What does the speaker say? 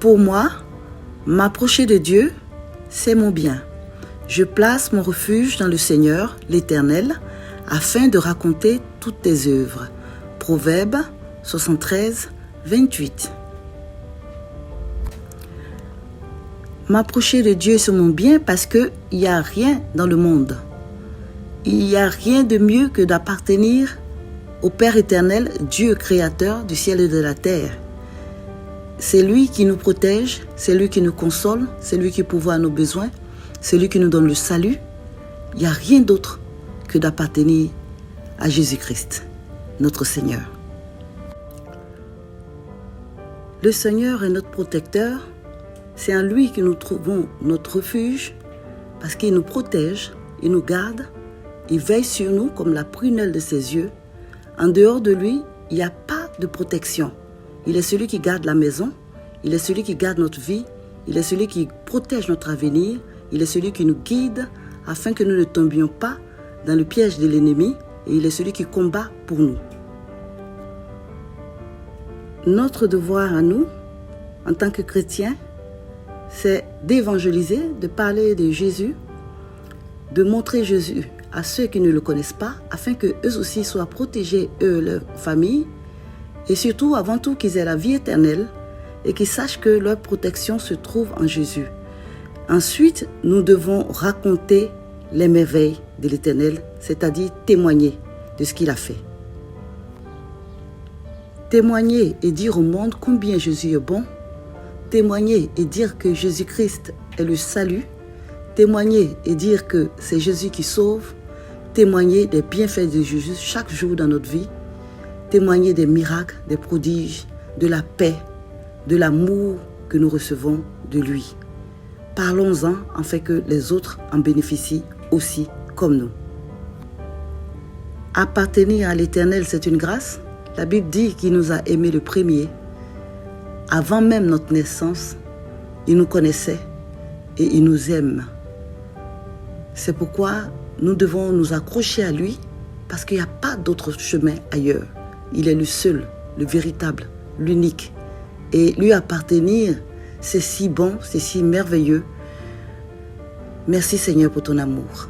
Pour moi, m'approcher de Dieu, c'est mon bien. Je place mon refuge dans le Seigneur, l'Éternel, afin de raconter toutes tes œuvres. Proverbe 73, 28. M'approcher de Dieu, c'est mon bien parce qu'il n'y a rien dans le monde. Il n'y a rien de mieux que d'appartenir au Père éternel, Dieu créateur du ciel et de la terre. C'est lui qui nous protège, c'est lui qui nous console, c'est lui qui pourvoit à nos besoins, c'est lui qui nous donne le salut. Il n'y a rien d'autre que d'appartenir à Jésus-Christ, notre Seigneur. Le Seigneur est notre protecteur. C'est en lui que nous trouvons notre refuge parce qu'il nous protège, il nous garde, il veille sur nous comme la prunelle de ses yeux. En dehors de lui, il n'y a pas de protection. Il est celui qui garde la maison, il est celui qui garde notre vie, il est celui qui protège notre avenir, il est celui qui nous guide afin que nous ne tombions pas dans le piège de l'ennemi et il est celui qui combat pour nous. Notre devoir à nous, en tant que chrétiens, c'est d'évangéliser, de parler de Jésus, de montrer Jésus à ceux qui ne le connaissent pas, afin qu'eux aussi soient protégés, eux, leur famille, et surtout, avant tout, qu'ils aient la vie éternelle et qu'ils sachent que leur protection se trouve en Jésus. Ensuite, nous devons raconter les merveilles de l'Éternel, c'est-à-dire témoigner de ce qu'il a fait. Témoigner et dire au monde combien Jésus est bon, témoigner et dire que Jésus-Christ est le salut, témoigner et dire que c'est Jésus qui sauve, témoigner des bienfaits de Jésus chaque jour dans notre vie, témoigner des miracles, des prodiges, de la paix, de l'amour que nous recevons de lui. Parlons-en afin que les autres en bénéficient aussi comme nous. Appartenir à l'Éternel, c'est une grâce. La Bible dit qu'il nous a aimés le premier. Avant même notre naissance, il nous connaissait et il nous aime. C'est pourquoi nous devons nous accrocher à lui parce qu'il n'y a pas d'autre chemin ailleurs. Il est le seul, le véritable, l'unique. Et lui appartenir, c'est si bon, c'est si merveilleux. Merci Seigneur pour ton amour.